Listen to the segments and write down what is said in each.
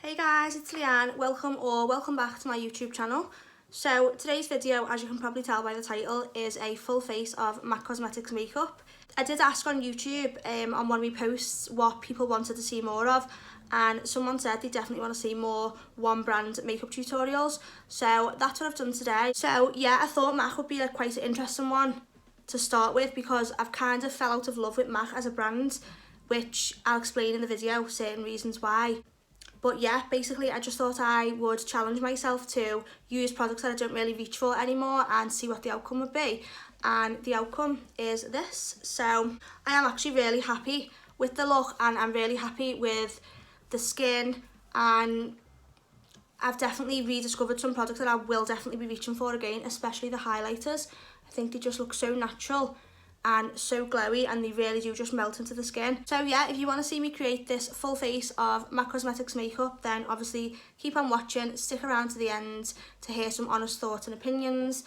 Hey guys, it's Leanne. Welcome back to my YouTube channel. So today's video, as you can probably tell by the title, is a full face of MAC Cosmetics makeup. I did ask on YouTube on one of my posts what people wanted to see more of, and someone said they definitely want to see more one brand makeup tutorials. So that's what I've done today. So yeah, I thought MAC would be quite an interesting one to start with because I've kind of fell out of love with MAC as a brand, which I'll explain in the video, certain reasons why. But yeah, basically I just thought I would challenge myself to use products that I don't really reach for anymore and see what the outcome would be. And the outcome is this. So I am actually really happy with the look and I'm really happy with the skin, and I've definitely rediscovered some products that I will definitely be reaching for again, especially the highlighters. I think they just look so natural and so glowy, and they really do just melt into the skin. So yeah, if you want to see me create this full face of MAC Cosmetics makeup, then obviously keep on watching, stick around to the end to hear some honest thoughts and opinions,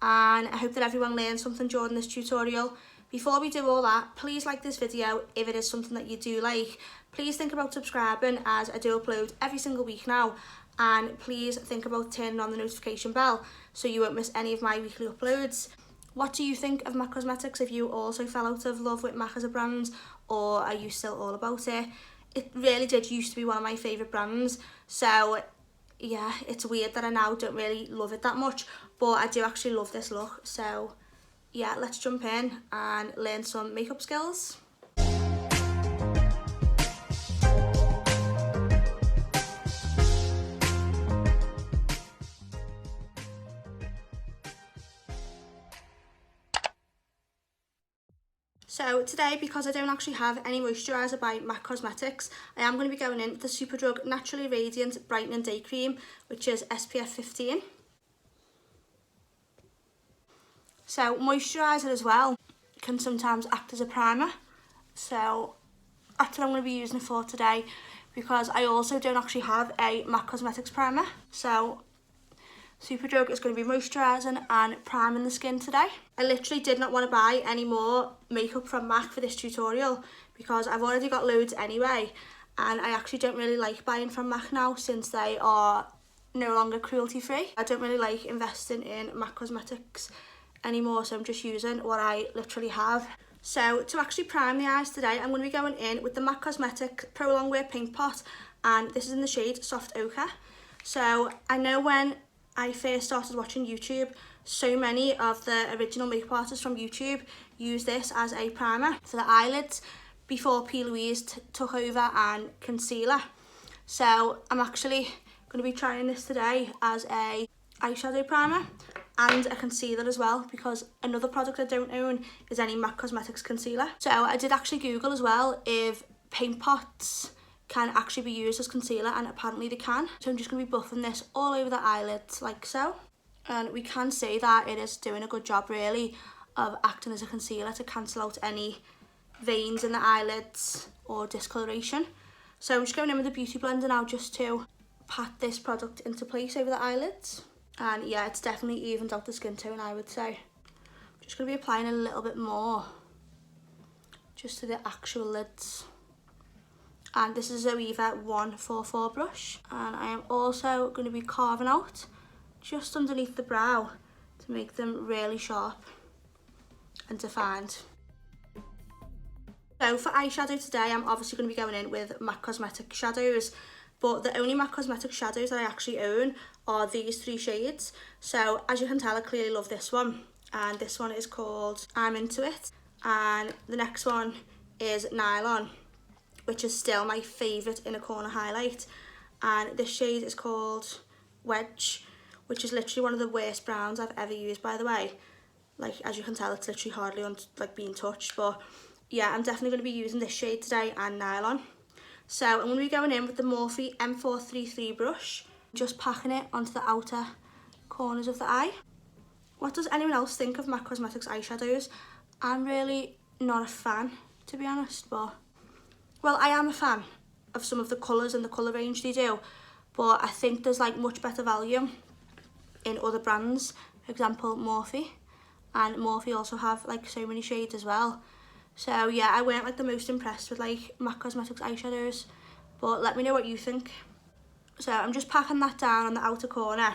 and I hope that everyone learns something during this tutorial. Before we do all that, please like this video if it is something that you do like. Please think about subscribing, as I do upload every single week now, and please think about turning on the notification bell so you won't miss any of my weekly uploads. What do you think of MAC Cosmetics? If you also fell out of love with MAC as a brand, or are you still all about it? It really did used to be one of my favourite brands, so yeah, it's weird that I now don't really love it that much, but I do actually love this look. So yeah, let's jump in and learn some makeup skills. So today, because I don't actually have any moisturiser by MAC Cosmetics, I am going to be going in with the Superdrug Naturally Radiant Brightening Day Cream, which is SPF 15. So moisturiser as well can sometimes act as a primer. So that's what I'm going to be using it for today, because I also don't actually have a MAC Cosmetics primer. So Superdrug is going to be moisturising and priming the skin today. I literally did not want to buy any more makeup from MAC for this tutorial because I've already got loads anyway, and I actually don't really like buying from MAC now since they are no longer cruelty free. I don't really like investing in MAC Cosmetics anymore, so I'm just using what I literally have. So to actually prime the eyes today, I'm going to be going in with the MAC Cosmetics Pro Longwear Paint Pot, and this is in the shade Soft Ochre. So I know when I first started watching YouTube, so many of the original makeup artists from YouTube use this as a primer for the eyelids before P. Louise took over and concealer. So I'm actually going to be trying this today as a eyeshadow primer and a concealer as well, because another product I don't own is any MAC Cosmetics concealer. So I did actually Google as well if paint pots can actually be used as concealer, and apparently they can. So I'm just going to be buffing this all over the eyelids like so, and we can see that it is doing a good job really of acting as a concealer to cancel out any veins in the eyelids or discoloration. So I'm just going in with a beauty blender now just to pat this product into place over the eyelids, and yeah, it's definitely evened out the skin tone, I would say. I'm just going to be applying a little bit more just to the actual lids. And this is a Zoeva 144 brush, and I am also going to be carving out just underneath the brow to make them really sharp and defined. So for eyeshadow today, I'm obviously going to be going in with MAC Cosmetics shadows, but the only MAC Cosmetics shadows that I actually own are these three shades. So as you can tell, I clearly love this one, and this one is called I'm Into It, and the next one is Nylon, which is still my favourite inner corner highlight, and this shade is called Wedge, which is literally one of the worst browns I've ever used, by the way. Like, as you can tell, it's literally hardly being touched, but yeah, I'm definitely going to be using this shade today and Nylon. So I'm going to be going in with the Morphe M433 brush, just packing it onto the outer corners of the eye. What does anyone else think of MAC Cosmetics eyeshadows? I'm really not a fan, to be honest, but well, I am a fan of some of the colours and the colour range they do, but I think there's much better value in other brands. For example, Morphe, and Morphe also have so many shades as well. So yeah, I weren't the most impressed with MAC Cosmetics eyeshadows, but let me know what you think. So I'm just packing that down on the outer corner,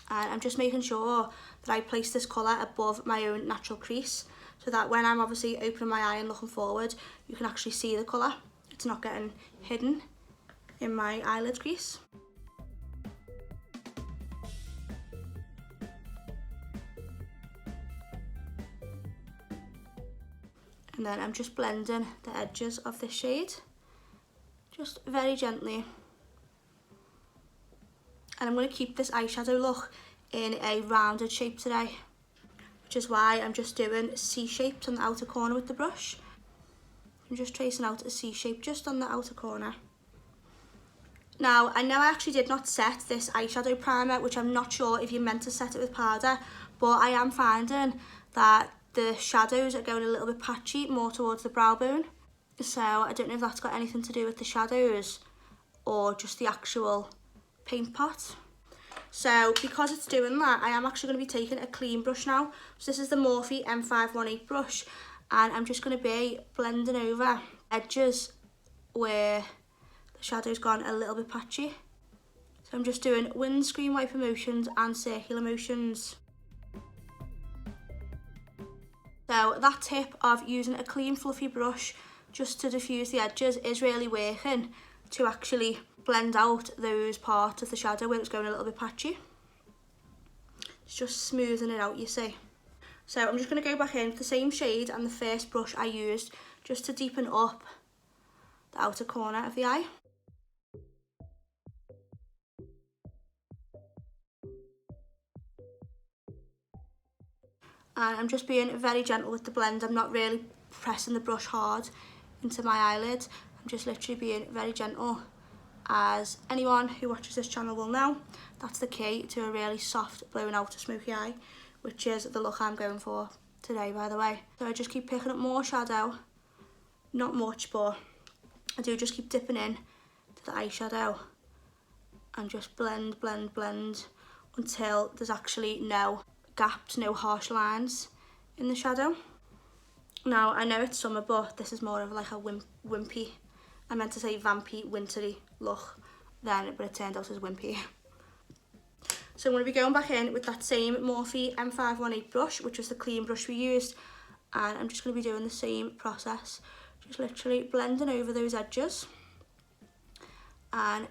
and I'm just making sure that I place this colour above my own natural crease, so that when I'm obviously opening my eye and looking forward, you can actually see the colour. It's not getting hidden in my eyelid crease. And then I'm just blending the edges of this shade, just very gently. And I'm going to keep this eyeshadow look in a rounded shape today, which is why I'm just doing C shapes on the outer corner with the brush. I'm just tracing out a C shape just on the outer corner. Now, I know I actually did not set this eyeshadow primer, which I'm not sure if you're meant to set it with powder, but I am finding that the shadows are going a little bit patchy, more towards the brow bone. So I don't know if that's got anything to do with the shadows or just the actual paint pot. So because it's doing that, I am actually going to be taking a clean brush now. So this is the Morphe M518 brush, and I'm just going to be blending over edges where the shadow's gone a little bit patchy. So I'm just doing windscreen wiper motions and circular motions. So that tip of using a clean fluffy brush just to diffuse the edges is really working to actually blend out those parts of the shadow where it's going a little bit patchy. It's just smoothing it out, you see. So I'm just going to go back in with the same shade and the first brush I used just to deepen up the outer corner of the eye. And I'm just being very gentle with the blend. I'm not really pressing the brush hard into my eyelid. I'm just literally being very gentle. As anyone who watches this channel will know, that's the key to a really soft, blown out smoky eye, which is the look I'm going for today, by the way. So I just keep picking up more shadow, not much, but I do just keep dipping in to the eyeshadow and just blend, blend, blend until there's actually no gaps, no harsh lines in the shadow. Now, I know it's summer, but this is more of like a wimpy, I meant to say vampy, wintry look then, but it turned out as wimpy. So I'm going to be going back in with that same Morphe M518 brush, which was the clean brush we used, and I'm just going to be doing the same process, just literally blending over those edges. And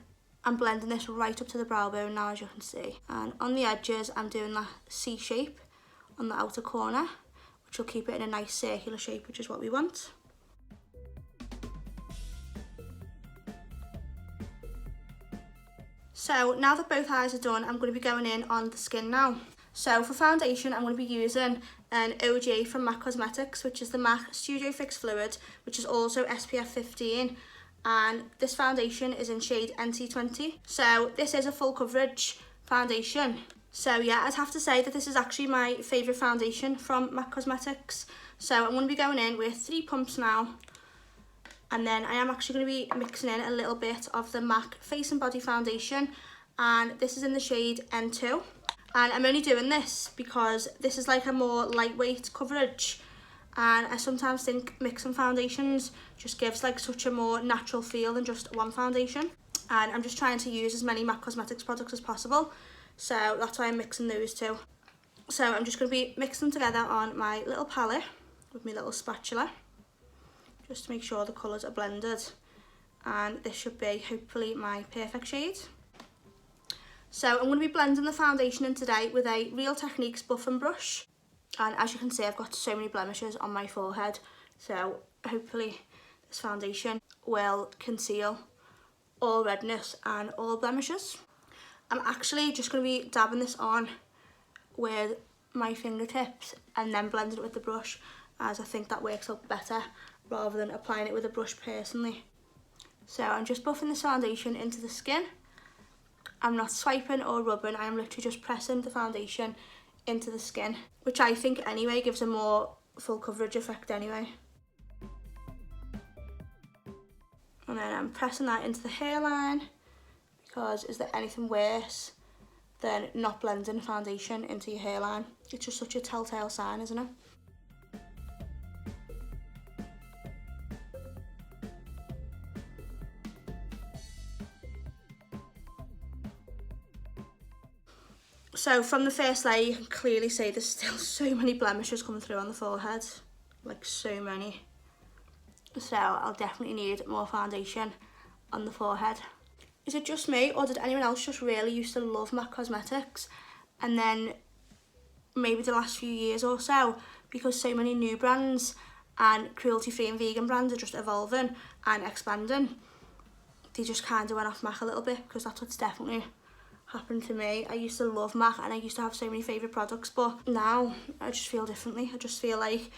I'm blending this right up to the brow bone now, as you can see. And on the edges, I'm doing that C shape on the outer corner, which will keep it in a nice circular shape, which is what we want. So now that both eyes are done, I'm going to be going in on the skin now. So for foundation, I'm going to be using an OG from MAC Cosmetics, which is the MAC Studio Fix Fluid, which is also SPF 15. And this foundation is in shade NT20. So this is a full coverage foundation. So yeah, I'd have to say that this is actually my favourite foundation from MAC Cosmetics. So I'm going to be going in with 3 pumps now. And then I am actually going to be mixing in a little bit of the MAC Face and Body Foundation. And this is in the shade N2. And I'm only doing this because this is like a more lightweight coverage. And I sometimes think mixing foundations just gives like such a more natural feel than just one foundation. And I'm just trying to use as many MAC Cosmetics products as possible. So that's why I'm mixing those two. So I'm just going to be mixing them together on my little palette with my little spatula, just to make sure the colours are blended. And this should be hopefully my perfect shade. So I'm going to be blending the foundation in today with a Real Techniques buffing brush. And as you can see, I've got so many blemishes on my forehead. So hopefully this foundation will conceal all redness and all blemishes. I'm actually just going to be dabbing this on with my fingertips and then blending it with the brush, as I think that works out better rather than applying it with a brush personally. So I'm just buffing this foundation into the skin. I'm not swiping or rubbing, I am literally just pressing the foundation into the skin, which I think anyway gives a more full coverage effect anyway. And then I'm pressing that into the hairline, because is there anything worse than not blending foundation into your hairline? It's just such a telltale sign, isn't it? So from the first layer you can clearly see there's still so many blemishes coming through on the forehead, like so many. So I'll definitely need more foundation on the forehead. Is it just me, or did anyone else just really used to love MAC Cosmetics, and then maybe the last few years or so, because so many new brands and cruelty-free and vegan brands are just evolving and expanding, they just kind of went off MAC a little bit, because that's what's definitely happened to me. I used to love MAC and I used to have so many favourite products, but now I just feel differently. I just feel like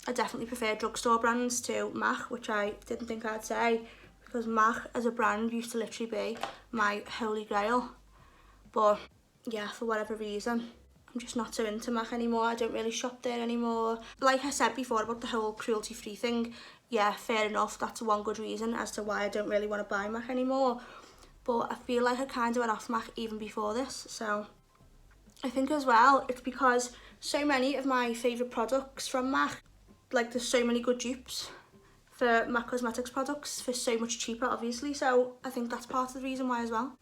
I definitely prefer drugstore brands to MAC, which I didn't think I'd say, because MAC as a brand used to literally be my holy grail. But yeah, for whatever reason, I'm just not so into MAC anymore. I don't really shop there anymore. Like I said before about the whole cruelty-free thing, yeah, fair enough, that's one good reason as to why I don't really want to buy MAC anymore. But I feel like I kind of went off MAC even before this. So I think as well, it's because so many of my favourite products from MAC, like there's so many good dupes for MAC Cosmetics products for so much cheaper, obviously. So I think that's part of the reason why as well.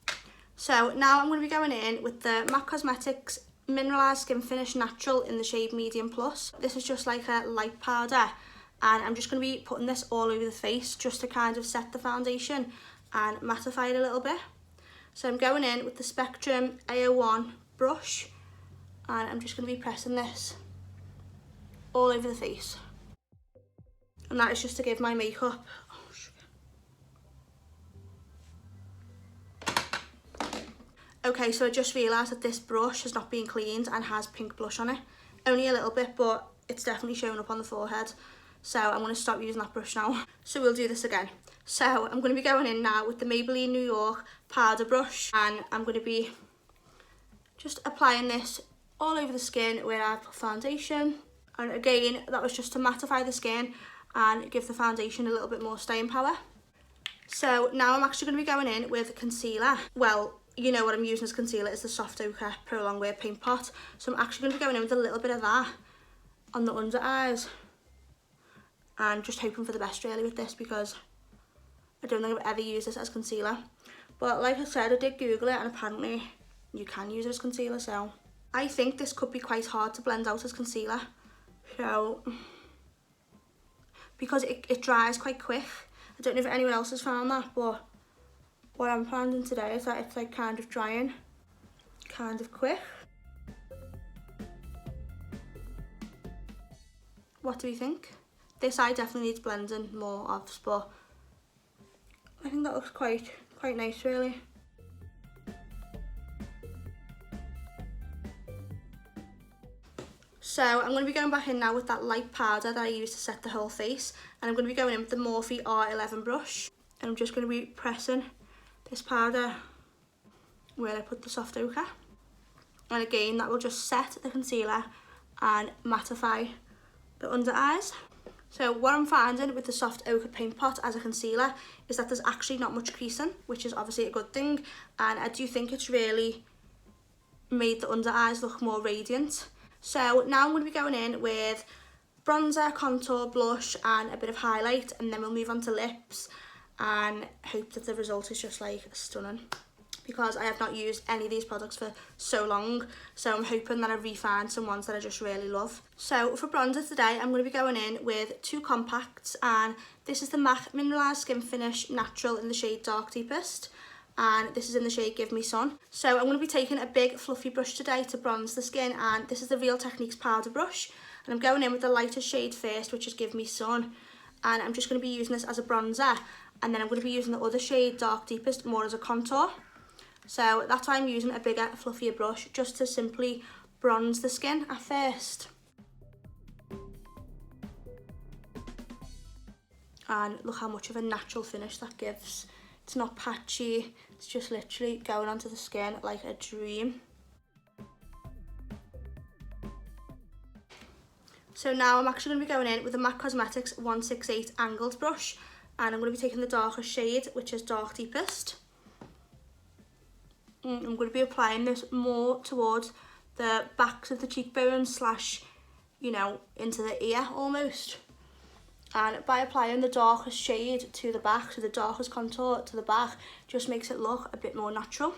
So now I'm going to be going in with the MAC Cosmetics Mineralised Skin Finish Natural in the shade Medium Plus. This is just like a light powder, and I'm just going to be putting this all over the face just to kind of set the foundation and mattify it a little bit. So I'm going in with the Spectrum AO1 brush, and I'm just going to be pressing this all over the face. And that is just to give my makeup, okay, so I just realised that this brush has not been cleaned and has pink blush on it. Only a little bit, but it's definitely showing up on the forehead. So I'm going to stop using that brush now. So we'll do this again. So I'm going to be going in now with the Maybelline New York powder brush, and I'm going to be just applying this all over the skin where I put foundation. And again, that was just to mattify the skin and give the foundation a little bit more staying power. So now I'm actually going to be going in with concealer. Well, you know what I'm using as concealer is the Soft Ochre Pro Longwear Paint Pot. So I'm actually going to be going in with a little bit of that on the under eyes. And just hoping for the best really with this, because I don't think I've ever used this as concealer. But like I said, I did Google it and apparently you can use it as concealer. So I think this could be quite hard to blend out as concealer. So, because it dries quite quick. I don't know if anyone else has found that, but what I'm finding today is that it's like kind of drying kind of quick. What do we think? This eye definitely needs blending more of, but I think that looks quite nice really. So I'm going to be going back in now with that light powder that I used to set the whole face, and I'm going to be going in with the Morphe R11 brush, and I'm just going to be pressing this powder where I put the Soft Ochre, and again that will just set the concealer and mattify the under eyes. So what I'm finding with the Soft Ochre Paint Pot as a concealer is that there's actually not much creasing, which is obviously a good thing, and I do think it's really made the under eyes look more radiant. So now I'm going to be going in with bronzer, contour, blush and a bit of highlight, and then we'll move on to lips and hope that the result is just like stunning, because I have not used any of these products for so long, so I'm hoping that I re-find some ones that I just really love. So for bronzer today, I'm going to be going in with two compacts, and this is the MAC Mineralised Skin Finish Natural in the shade Dark Deepest, and this is in the shade Give Me Sun. So I'm going to be taking a big fluffy brush today to bronze the skin, and this is the Real Techniques powder brush, and I'm going in with the lightest shade first, which is Give Me Sun, and I'm just going to be using this as a bronzer, and then I'm going to be using the other shade Dark Deepest more as a contour. So that's why I'm using a bigger, fluffier brush, just to simply bronze the skin at first. And look how much of a natural finish that gives. It's not patchy, it's just literally going onto the skin like a dream. So now I'm actually going to be going in with the MAC Cosmetics 168 Angled brush, and I'm going to be taking the darkest shade, which is Dark Deepest. I'm going to be applying this more towards the backs of the cheekbones slash, you know, into the ear almost. And by applying the darkest shade to the back, so the darkest contour to the back, just makes it look a bit more natural.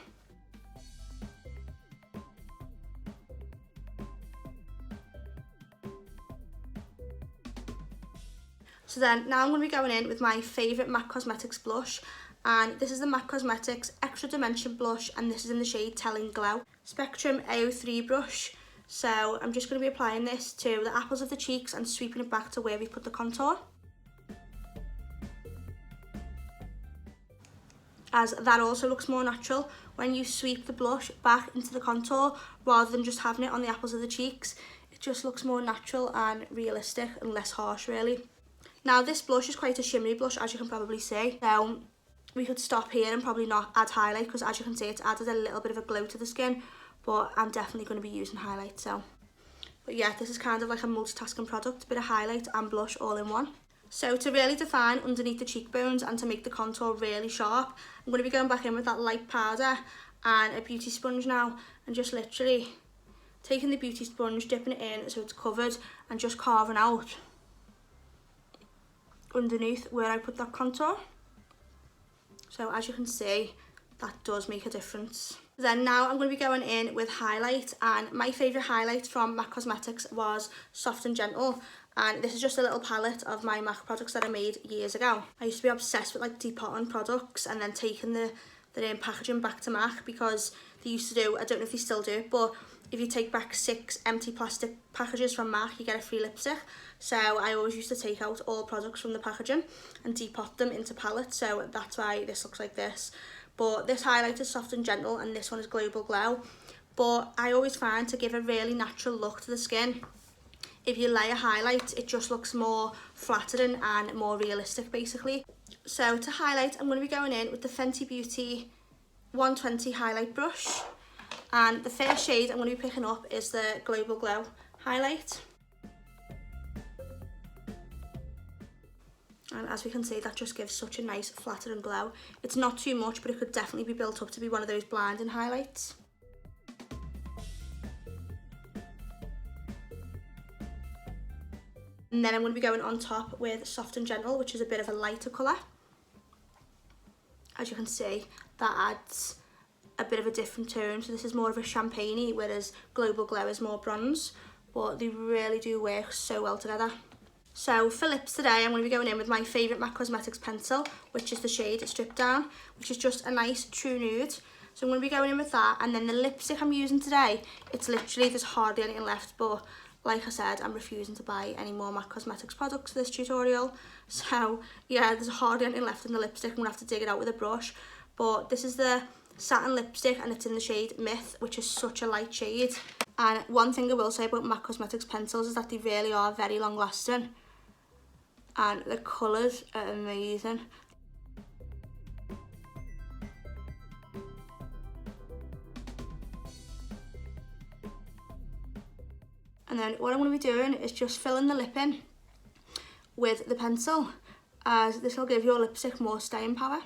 So then now I'm going to be going in with my favourite MAC Cosmetics blush, and this is the MAC Cosmetics Extra Dimension blush, and this is in the shade Telling Glow. Spectrum AO3 brush. So I'm just going to be applying this to the apples of the cheeks and sweeping it back to where we put the contour, as that also looks more natural when you sweep the blush back into the contour rather than just having it on the apples of the cheeks. It just looks more natural and realistic and less harsh really. Now this blush is quite a shimmery blush, as you can probably see, so we could stop here and probably not add highlight, because as you can see it's added a little bit of a glow to the skin, but I'm definitely going to be using highlight. So, but yeah, this is kind of like a multitasking product, a bit of highlight and blush all in one. So to really define underneath the cheekbones and to make the contour really sharp, I'm going to be going back in with that light powder and a beauty sponge now, and just literally taking the beauty sponge, dipping it in so it's covered, and just carving out underneath where I put that contour. So as you can see, that does make a difference. Then now I'm going to be going in with highlight, and my favourite highlight from MAC Cosmetics was Soft and Gentle, and this is just a little palette of my MAC products that I made years ago. I used to be obsessed with like depotting products and then taking the packaging back to MAC, because they used to do, I don't know if they still do, but if you take back 6 empty plastic packages from MAC, you get a free lipstick. So I always used to take out all products from the packaging and depot them into palettes, so that's why this looks like this. But this highlight is Soft and Gentle and this one is Global Glow. But I always find to give a really natural look to the skin, if you layer highlight, it just looks more flattering and more realistic basically. So to highlight, I'm going to be going in with the Fenty Beauty 120 highlight brush, and the first shade I'm going to be picking up is the Global Glow highlight. And as we can see, that just gives such a nice flattering glow. It's not too much, but it could definitely be built up to be one of those blinding highlights. And then I'm going to be going on top with Soft and Gentle, which is a bit of a lighter colour. As you can see, that adds a bit of a different tone. So this is more of a champagne-y, whereas Global Glow is more bronze. But they really do work so well together. So for lips today, I'm going to be going in with my favourite MAC Cosmetics pencil, which is the shade Strip Down, which is just a nice true nude. So I'm going to be going in with that, and then the lipstick I'm using today, it's literally, there's hardly anything left, but like I said, I'm refusing to buy any more MAC Cosmetics products for this tutorial. So yeah, there's hardly anything left in the lipstick. I'm going to have to dig it out with a brush. But this is the satin lipstick, and it's in the shade Myth, which is such a light shade. And one thing I will say about MAC Cosmetics pencils is that they really are very long lasting. And the colours are amazing. And then what I'm going to be doing is just filling the lip in with the pencil, as this will give your lipstick more staying power.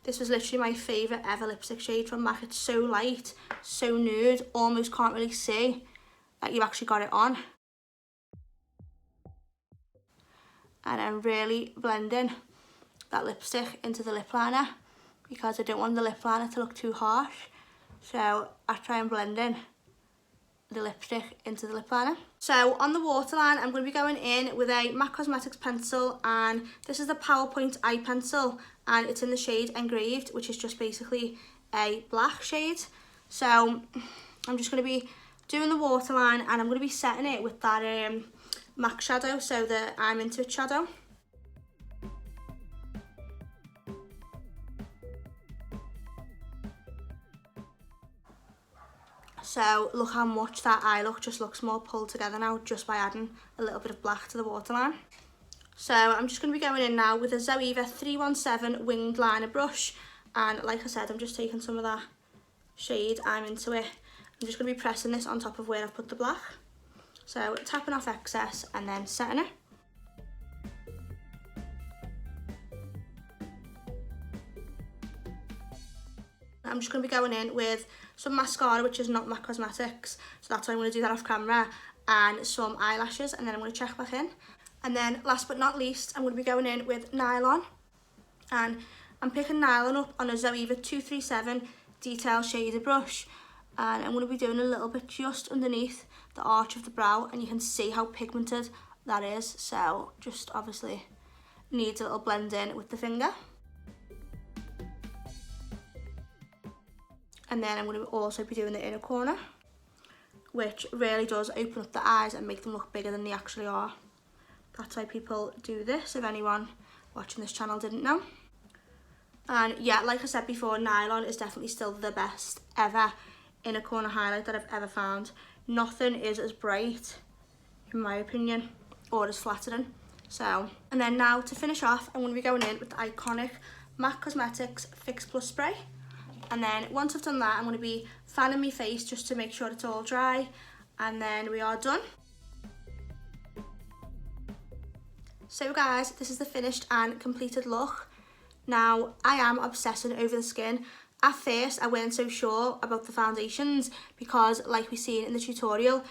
This was literally my favourite ever lipstick shade from MAC. It's so light, so nude, almost can't really see that you've actually got it on. And I'm really blending that lipstick into the lip liner, because I don't want the lip liner to look too harsh. So I try and blend in the lipstick into the lip liner. So on the waterline, I'm going to be going in with a MAC Cosmetics pencil, and this is the PowerPoint eye pencil, and it's in the shade Engraved, which is just basically a black shade. So I'm just going to be doing the waterline, and I'm going to be setting it with that MAC shadow, so the I'm Into It shadow. So look how much that eye look just looks more pulled together now, just by adding a little bit of black to the waterline. So I'm just going to be going in now with a Zoeva 317 winged liner brush, and like I said, I'm just taking some of that shade I'm Into It. I'm just going to be pressing this on top of where I've put the black. So tapping off excess and then setting it. I'm just going to be going in with some mascara, which is not MAC Cosmetics, so that's why I'm going to do that off camera, and some eyelashes, and then I'm going to check back in. And then last but not least, I'm going to be going in with Nylon, and I'm picking Nylon up on a Zoeva 237 detail shaded brush, And I'm going to be doing a little bit just underneath the arch of the brow, and you can see how pigmented that is. So just obviously needs a little blend in with the finger. And then I'm going to also be doing the inner corner, which really does open up the eyes and make them look bigger than they actually are. That's why people do this, if anyone watching this channel didn't know. And yeah, like I said before, nylon is definitely still the best ever inner corner highlight that I've ever found. Nothing is as bright, in my opinion, or as flattering. So, and then now to finish off, I'm going to be going in with the iconic MAC Cosmetics Fix Plus Spray. And then once I've done that, I'm going to be fanning my face just to make sure it's all dry. And then we are done. So guys, this is the finished and completed look. Now, I am obsessing over the skin. At first, I weren't so sure about the foundations because, like we seen in the tutorial,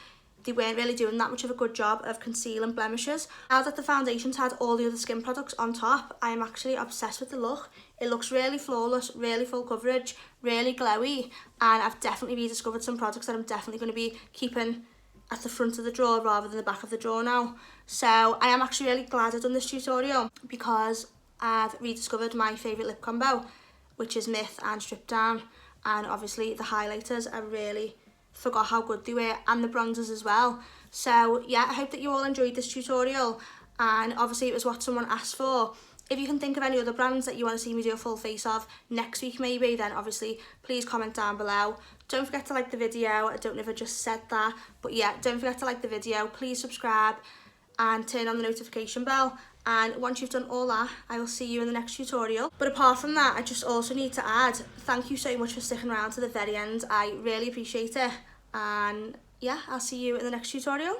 they weren't really doing that much of a good job of concealing blemishes. Now that the foundations had all the other skin products on top, I am actually obsessed with the look. It looks really flawless, really full coverage, really glowy, and I've definitely rediscovered some products that I'm definitely going to be keeping at the front of the drawer rather than the back of the drawer now. So I am actually really glad I've done this tutorial because I've rediscovered my favourite lip combo, which is Myth and Strip Down, and obviously the highlighters, I really forgot how good they were, and the bronzers as well. So yeah, I hope that you all enjoyed this tutorial, and obviously it was what someone asked for. If you can think of any other brands that you want to see me do a full face of next week maybe, then obviously please comment down below. Don't forget to like the video. I don't know if I just said that, but yeah, don't forget to like the video, please subscribe and turn on the notification bell. And once you've done all that, I will see you in the next tutorial. But apart from that, I just also need to add, thank you so much for sticking around to the very end. I really appreciate it. And yeah, I'll see you in the next tutorial.